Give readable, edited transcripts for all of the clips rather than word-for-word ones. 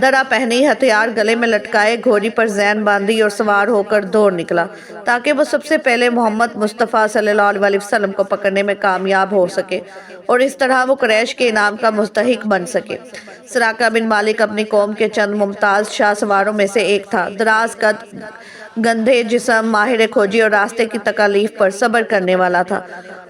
درا پہنی، ہتھیار گلے میں لٹکائے، گھوڑی پر زین باندھی اور سوار ہو کر دوڑ نکلا تاکہ وہ سب سے پہلے محمد مصطفیٰ صلی اللہ علیہ وسلم کو پکڑنے میں کامیاب ہو سکے اور اس طرح وہ قریش کے انعام کا مستحق بن سکے۔ سراقہ بن مالک اپنی قوم کے چند ممتاز شاہ سواروں میں سے ایک تھا۔ دراز قد، گندھے جسم، ماہر کھوجی اور راستے کی تکالیف پر صبر کرنے والا تھا،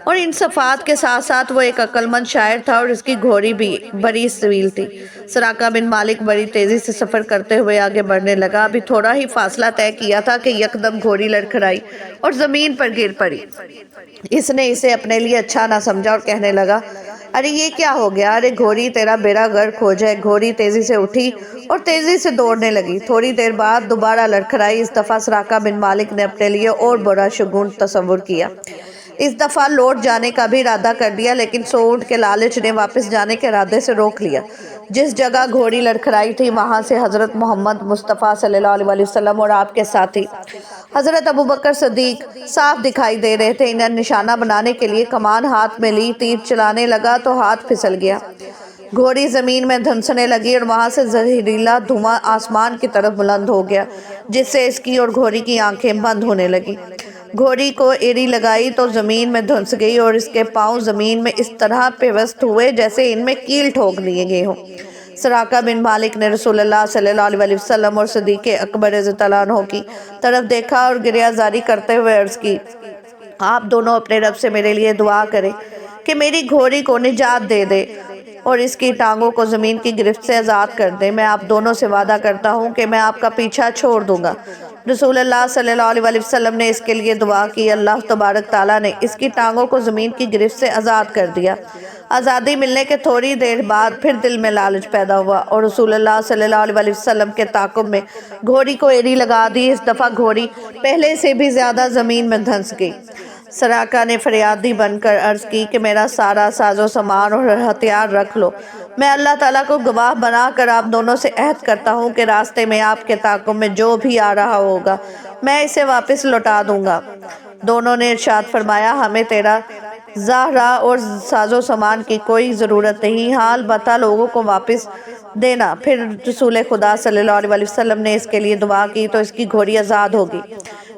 اور ان صفات کے ساتھ ساتھ وہ ایک عقل مند شاعر تھا اور اس کی گھوڑی بھی بڑی طویل تھی۔ سراقہ بن مالک بڑی تیزی سے سفر کرتے ہوئے آگے بڑھنے لگا۔ ابھی تھوڑا ہی فاصلہ طے کیا تھا کہ یکدم گھوڑی لڑکھڑائی اور زمین پر گر پڑی۔ اس نے اسے اپنے لیے اچھا نہ سمجھا اور کہنے لگا، ارے یہ کیا ہو گیا؟ ارے گھوڑی، تیرا بیڑا غرق ہو جائے۔ گھوڑی تیزی سے اٹھی اور تیزی سے دوڑنے لگی۔ تھوڑی دیر بعد دوبارہ لڑکھڑائی۔ اس دفعہ سراقہ بن مالک نے اپنے لیے اور بڑا شگون تصور کیا۔ اس دفعہ لوٹ جانے کا بھی ارادہ کر دیا، لیکن سو اونٹ کے لالچ نے واپس جانے کے ارادے سے روک لیا۔ جس جگہ گھوڑی لڑکھڑائی تھی وہاں سے حضرت محمد مصطفیٰ صلی اللہ علیہ وسلم اور آپ کے ساتھی حضرت ابوبکر صدیق صاف دکھائی دے رہے تھے۔ انہیں نشانہ بنانے کے لیے کمان ہاتھ میں لی، تیر چلانے لگا تو ہاتھ پھسل گیا۔ گھوڑی زمین میں دھنسنے لگی اور وہاں سے زہریلا دھواں آسمان کی طرف بلند ہو گیا، جس سے اس کی اور گھوڑی کی آنکھیں بند ہونے لگی۔ گھوڑی کو ایڑی لگائی تو زمین میں دھنس گئی اور اس کے پاؤں زمین میں اس طرح پیوست ہوئے جیسے ان میں کیل ٹھوک دیے گئے ہوں۔ سراقہ بن مالک نے رسول اللہ صلی اللہ علیہ وسلم اور صدیق اکبر رضی اللہ عنہ کی طرف دیکھا اور گریہ زاری کرتے ہوئے عرض کی، آپ دونوں اپنے رب سے میرے لیے دعا کریں کہ میری گھوڑی کو نجات دے دے اور اس کی ٹانگوں کو زمین کی گرفت سے آزاد کر دے۔ میں آپ دونوں سے وعدہ کرتا ہوں کہ میں آپ کا پیچھا چھوڑ دوں گا۔ رسول اللہ صلی اللہ علیہ وسلم نے اس کے لیے دعا کی۔ اللہ تبارک تعالیٰ نے اس کی ٹانگوں کو زمین کی گرفت سے آزاد کر دیا۔ آزادی ملنے کے تھوڑی دیر بعد پھر دل میں لالچ پیدا ہوا اور رسول اللہ صلی اللہ علیہ وسلم کے تعاقب میں گھوڑی کو ایڑی لگا دی۔ اس دفعہ گھوڑی پہلے سے بھی زیادہ زمین میں دھنس گئی۔ سراقہ نے فریادی بن کر عرض کی کہ میرا سارا ساز و سامان اور ہتھیار رکھ لو۔ میں اللہ تعالیٰ کو گواہ بنا کر آپ دونوں سے عہد کرتا ہوں کہ راستے میں آپ کے تعاقب میں جو بھی آ رہا ہوگا میں اسے واپس لوٹا دوں گا۔ دونوں نے ارشاد فرمایا، ہمیں تیرا زہرا اور ساز و سامان کی کوئی ضرورت نہیں، ہاں البتہ لوگوں کو واپس دینا۔ پھر رسول خدا صلی اللہ علیہ وسلم نے اس کے لیے دعا کی تو اس کی گھوڑی آزاد ہوگی۔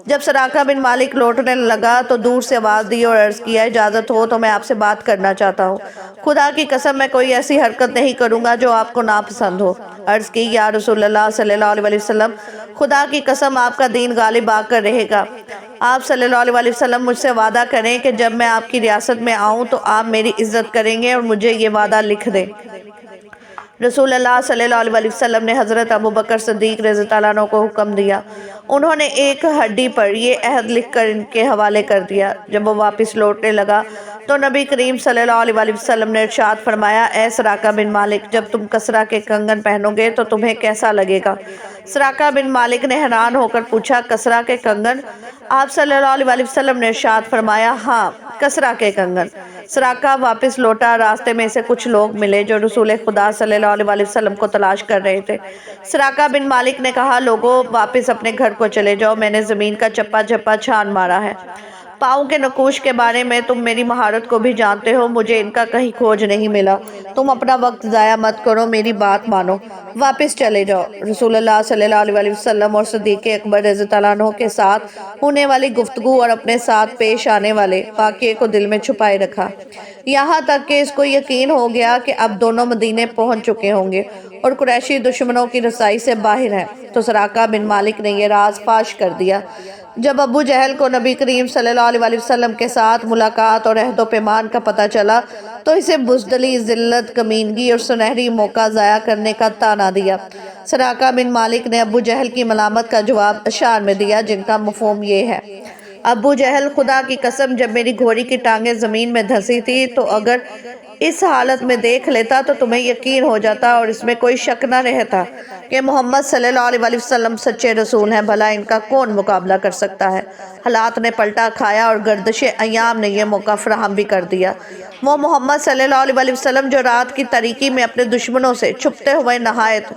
جب سراقہ بن مالک لوٹنے لگا تو دور سے آواز دی اور عرض کیا، اجازت ہو تو میں آپ سے بات کرنا چاہتا ہوں۔ خدا کی قسم میں کوئی ایسی حرکت نہیں کروں گا جو آپ کو ناپسند ہو۔ عرض کی، یا رسول اللہ صلی اللہ علیہ وسلم، خدا کی قسم آپ کا دین غالب آ کر رہے گا۔ آپ صلی اللہ علیہ وسلم مجھ سے وعدہ کریں کہ جب میں آپ کی ریاست میں آؤں تو آپ میری عزت کریں گے اور مجھے یہ وعدہ لکھ دیں۔ رسول اللہ صلی اللہ علیہ وسلم نے حضرت ابوبکر صدیق رضی اللہ عنہ کو حکم دیا۔ انہوں نے ایک ہڈی پر یہ عہد لکھ کر ان کے حوالے کر دیا۔ جب وہ واپس لوٹنے لگا تو نبی کریم صلی اللہ علیہ وسلم نے ارشاد فرمایا، اے سراقہ بن مالک، جب تم کسرا کے کنگن پہنو گے تو تمہیں کیسا لگے گا؟ سراقہ بن مالک نے حیران ہو کر پوچھا، کسرا کے کنگن؟ آپ صلی اللہ علیہ وسلم نے ارشاد فرمایا، ہاں، کسرا کے کنگن۔ سراقہ واپس لوٹا۔ راستے میں سے کچھ لوگ ملے جو رسول خدا صلی اللہ علیہ وسلم کو تلاش کر رہے تھے۔ سراقہ بن مالک نے کہا، لوگوں واپس اپنے گھر کو چلے جاؤ، میں نے زمین کا چپا چپا چھان مارا ہے۔ پاؤں کے نقوش کے بارے میں تم میری مہارت کو بھی جانتے ہو، مجھے ان کا کہیں کھوج نہیں ملا۔ تم اپنا وقت ضائع مت کرو، میری بات مانو، واپس چلے جاؤ۔ رسول اللہ صلی اللہ علیہ وسلم اور صدیق اکبر رضی اللہ عنہ کے ساتھ ہونے والی گفتگو اور اپنے ساتھ پیش آنے والے واقعے کو دل میں چھپائے رکھا، یہاں تک کہ اس کو یقین ہو گیا کہ اب دونوں مدینے پہنچ چکے ہوں گے اور قریشی دشمنوں کی رسائی سے باہر ہیں۔ تو سراقہ بن مالک نے یہ راز فاش کر دیا۔ جب ابو جہل کو نبی کریم صلی اللہ علیہ وسلم کے ساتھ ملاقات اور عہد و پیمان کا پتہ چلا تو اسے بزدلی، ذلت، کمینگی اور سنہری موقع ضائع کرنے کا طعنہ دیا۔ سراقہ بن مالک نے ابو جہل کی ملامت کا جواب اشعار میں دیا، جن کا مفہوم یہ ہے، ابو جہل، خدا کی قسم جب میری گھوڑی کی ٹانگیں زمین میں دھسی تھی تو اگر اس حالت میں دیکھ لیتا تو تمہیں یقین ہو جاتا اور اس میں کوئی شک نہ رہتا کہ محمد صلی اللہ علیہ وسلم سچے رسول ہیں، بھلا ان کا کون مقابلہ کر سکتا ہے۔ حالات نے پلٹا کھایا اور گردش ایام نے یہ موقع فراہم بھی کر دیا۔ وہ محمد صلی اللہ علیہ وسلم جو رات کی تاریکی میں اپنے دشمنوں سے چھپتے ہوئے نہایت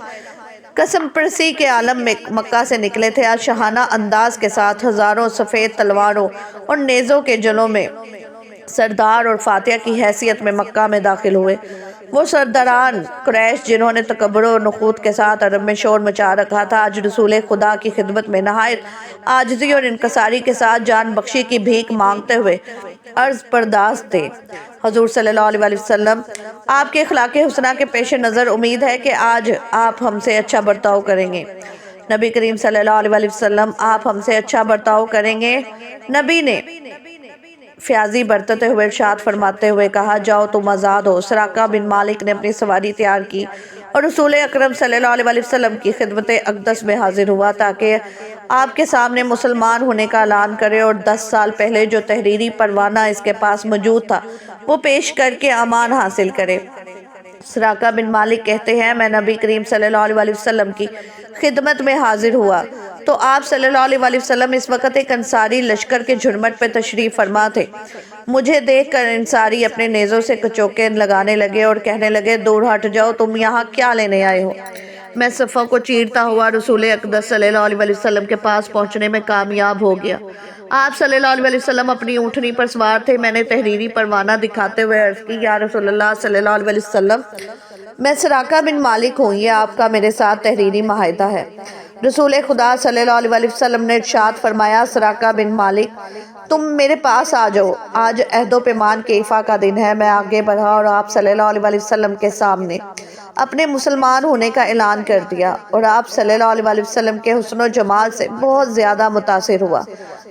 قسم پرسی کے عالم میں مکہ سے نکلے تھے، آج شاہانہ انداز کے ساتھ ہزاروں سفید تلواروں اور نیزوں کے جلوں میں سردار اور فاتح کی حیثیت میں مکہ میں داخل ہوئے۔ وہ سرداران قریش جنہوں نے تکبر و نخوت کے ساتھ عرب میں شور مچا رکھا تھا، آج رسول خدا کی خدمت میں نہایت عاجزی اور انکساری کے ساتھ جان بخشی کی بھیک مانگتے ہوئے عرض پرداز تھے۔ حضور صلی اللہ علیہ وسلم آپ کے اخلاق حسنہ کے پیش نظر امید ہے کہ آج آپ ہم سے اچھا برتاؤ کریں گے۔ نبی کریم صلی اللہ علیہ وسلم آپ ہم سے اچھا برتاؤ کریں گے۔ نبی نے فیاضی برتتے ہوئے ارشاد فرماتے ہوئے کہا، جاؤ تم آزاد ہو۔ سراقہ بن مالک نے اپنی سواری تیار کی اور رسول اکرم صلی اللہ علیہ وسلم کی خدمت اقدس میں حاضر ہوا تاکہ آپ کے سامنے مسلمان ہونے کا اعلان کرے اور 10 سال پہلے جو تحریری پروانہ اس کے پاس موجود تھا وہ پیش کر کے امان حاصل کرے۔ سراقہ بن مالک کہتے ہیں، میں نبی کریم صلی اللہ علیہ وسلم کی خدمت میں حاضر ہوا تو آپ صلی اللہ علیہ وسلم اس وقت ایک انصاری لشکر کے جھرمٹ پہ تشریف فرما تھے۔ مجھے دیکھ کر انصاری اپنے نیزوں سے کچوکے لگانے لگے اور کہنے لگے، دور ہٹ جاؤ، تم یہاں کیا لینے آئے ہو؟ میں صفوں کو چیرتا ہوا رسول اقدس صلی اللہ علیہ وسلم کے پاس پہنچنے میں کامیاب ہو گیا۔ آپ صلی اللہ علیہ وسلم اپنی اونٹنی پر سوار تھے۔ میں نے تحریری پروانہ دکھاتے ہوئے عرض کی، یا رسول اللہ صلی اللہ علیہ وسلم، میں سراقہ بن مالک ہوں، یہ آپ کا میرے ساتھ تحریری معاہدہ ہے۔ رسول خدا صلی اللہ علیہ وسلم نے ارشاد فرمایا، سراقہ بن مالک، تم میرے پاس آ جاؤ، آج عہد و پیمان کے ایفا کا دن ہے۔ میں آگے بڑھا اور آپ صلی اللہ علیہ وسلم کے سامنے اپنے مسلمان ہونے کا اعلان کر دیا اور آپ صلی اللہ علیہ وسلم کے حسن و جمال سے بہت زیادہ متاثر ہوا۔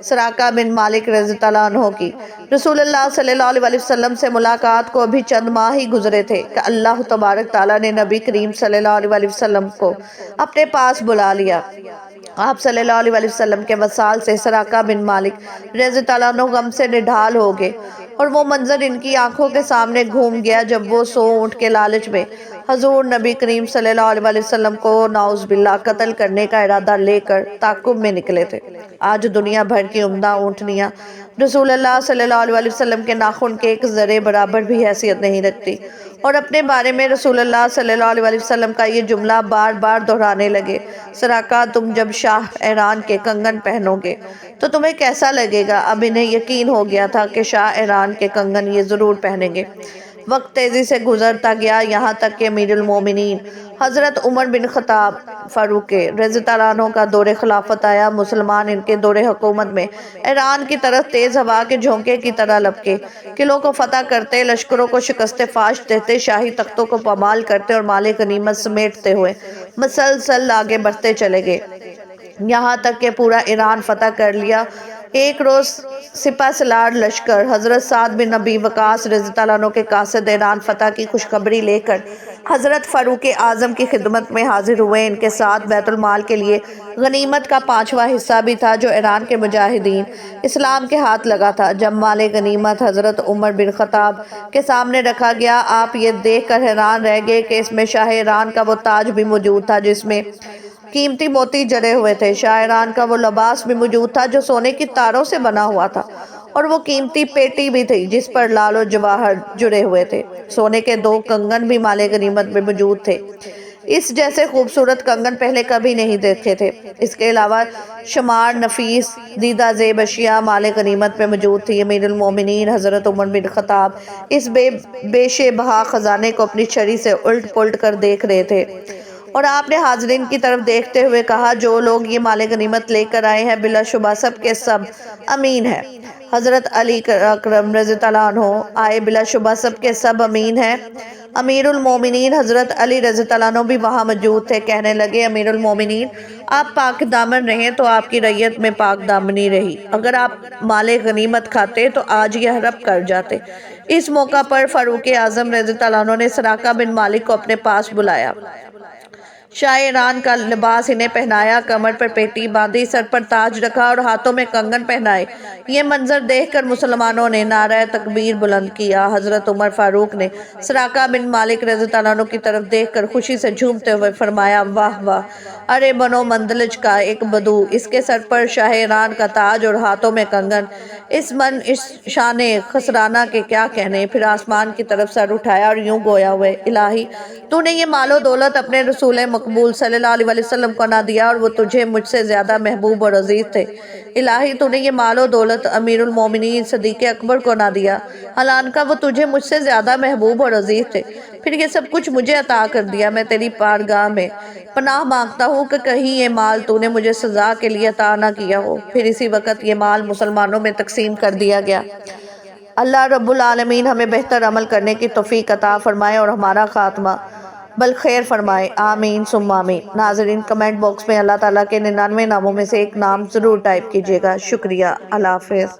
سراقہ بن مالک رضی اللہ عنہ کی رسول اللہ صلی اللہ علیہ وسلم سے ملاقات کو ابھی چند ماہ ہی گزرے تھے کہ اللہ تبارک تعالیٰ نے نبی کریم صلی اللہ علیہ وسلم کو اپنے پاس بلا لیا۔ آپ صلی اللہ علیہ وسلم کے وصال سے سراقہ بن مالک رضی اللہ عنہ غم سے نڈھال ہو گئے اور وہ منظر ان کی آنکھوں کے سامنے گھوم گیا جب وہ 100 اونٹ کے لالچ میں حضور نبی کریم صلی اللہ علیہ وسلم کو نعوذ باللہ قتل کرنے کا ارادہ لے کر تعاقب میں نکلے تھے۔ آج دنیا بھر کی عمدہ اونٹنیاں رسول اللہ صلی اللہ علیہ وسلم کے ناخن کے ایک ذرے برابر بھی حیثیت نہیں رکھتی اور اپنے بارے میں رسول اللہ صلی اللہ علیہ وسلم کا یہ جملہ بار بار دہرانے لگے، سراقہ، تم جب شاہ ایران کے کنگن پہنو گے تو تمہیں کیسا لگے گا؟ اب انہیں یقین ہو گیا تھا کہ شاہ ایران کے کنگن یہ ضرور پہنیں گے۔ وقت تیزی سے گزرتا گیا، یہاں تک کہ امیر المومنین حضرت عمر بن خطاب فاروق رضی اللہ عنہ کا دور خلافت آیا۔ مسلمان ان کے دور حکومت میں ایران کی طرف تیز ہوا کے جھونکے کی طرح لپکے، قلعوں کو فتح کرتے، لشکروں کو شکست فاش دیتے، شاہی تختوں کو پامال کرتے اور مال غنیمت سمیٹتے ہوئے مسلسل آگے بڑھتے چلے گئے، یہاں تک کہ پورا ایران فتح کر لیا۔ ایک روز سپہ سالار لشکر حضرت سعد بن نبی وقاص رضی اللہ عنہ کے قاصد ایران فتح کی خوشخبری لے کر حضرت فاروق اعظم کی خدمت میں حاضر ہوئے۔ ان کے ساتھ بیت المال کے لیے غنیمت کا 5واں حصہ بھی تھا جو ایران کے مجاہدین اسلام کے ہاتھ لگا تھا۔ جب مال غنیمت حضرت عمر بن خطاب کے سامنے رکھا گیا، آپ یہ دیکھ کر حیران رہ گئے کہ اس میں شاہ ایران کا وہ تاج بھی موجود تھا جس میں قیمتی موتی جڑے ہوئے تھے، شاہ ایران کا وہ لباس بھی موجود تھا جو سونے کی تاروں سے بنا ہوا تھا، اور وہ قیمتی پیٹی بھی تھی جس پر لال و جواہر جڑے ہوئے تھے۔ سونے کے 2 کنگن بھی مال غنیمت میں موجود تھے، اس جیسے خوبصورت کنگن پہلے کبھی نہیں دیکھے تھے۔ اس کے علاوہ شمار نفیس دیدہ زیب اشیاء مال غنیمت میں موجود تھی۔ امیر المومنین حضرت عمر بن خطاب اس بیشے بہا خزانے کو اپنی چھری سے الٹ پلٹ کر دیکھ رہے تھے اور آپ نے حاضرین کی طرف دیکھتے ہوئے کہا، جو لوگ یہ مال غنیمت لے کر آئے ہیں بلا شبہ سب کے سب امین ہیں۔ حضرت علی اکرم رضی اللہ عنہ آئے، بلا شبہ سب کے سب امین ہیں۔ امیر المومنین حضرت علی رضی اللہ عنہ بھی وہاں موجود تھے۔ کہنے لگے، امیر المومنین، آپ پاک دامن رہیں تو آپ کی رعیت میں پاک دامنی رہی، اگر آپ مال غنیمت کھاتے تو آج یہ حرب کر جاتے۔ اس موقع پر فاروق اعظم رضی اللہ عنہ نے سراقہ بن مالک کو اپنے پاس بلایا، شاہ ایران کا لباس انہیں پہنایا، کمر پر پیٹی باندھی، سر پر تاج رکھا اور ہاتھوں میں کنگن پہنائے۔ یہ منظر دیکھ کر مسلمانوں نے نعرہ تکبیر بلند کیا۔ حضرت عمر فاروق نے سراقہ بن مالک رضی اللہ عنہ کی طرف دیکھ کر خوشی سے جھومتے ہوئے فرمایا، واہ واہ، ارے بنو مندلج کا ایک بدو، اس کے سر پر شاہ ایران کا تاج اور ہاتھوں میں کنگن، اس شان خسرانہ کے کیا کہنے۔ پھر آسمان کی طرف سر اٹھایا اور یوں گویا ہوئے، الہی، تو نے یہ مال و دولت اپنے رسول مقبول صلی اللہ علیہ وسلم کو نہ دیا اور وہ تجھے مجھ سے زیادہ محبوب اور عزیز تھے۔ الہی تو نے یہ مال و دولت امیر المومنین صدیق اکبر کو نہ دیا، حالانکہ وہ تجھے مجھ سے زیادہ محبوب اور عزیز تھے، پھر یہ سب کچھ مجھے عطا کر دیا۔ میں تیری بارگاہ میں پناہ مانگتا ہوں کہ کہیں یہ مال تو نے مجھے سزا کے لیے عطا نہ کیا ہو۔ پھر اسی وقت یہ مال مسلمانوں میں تقسیم کر دیا گیا۔ اللہ رب العالمین ہمیں بہتر عمل کرنے کی توفیق عطا فرمائے اور ہمارا خاتمہ بالخیر فرمائے، آمین ثم آمین۔ ناظرین، کمنٹ باکس میں اللہ تعالیٰ کے 99 ناموں میں سے ایک نام ضرور ٹائپ کیجیے گا۔ شکریہ، اللہ حافظ۔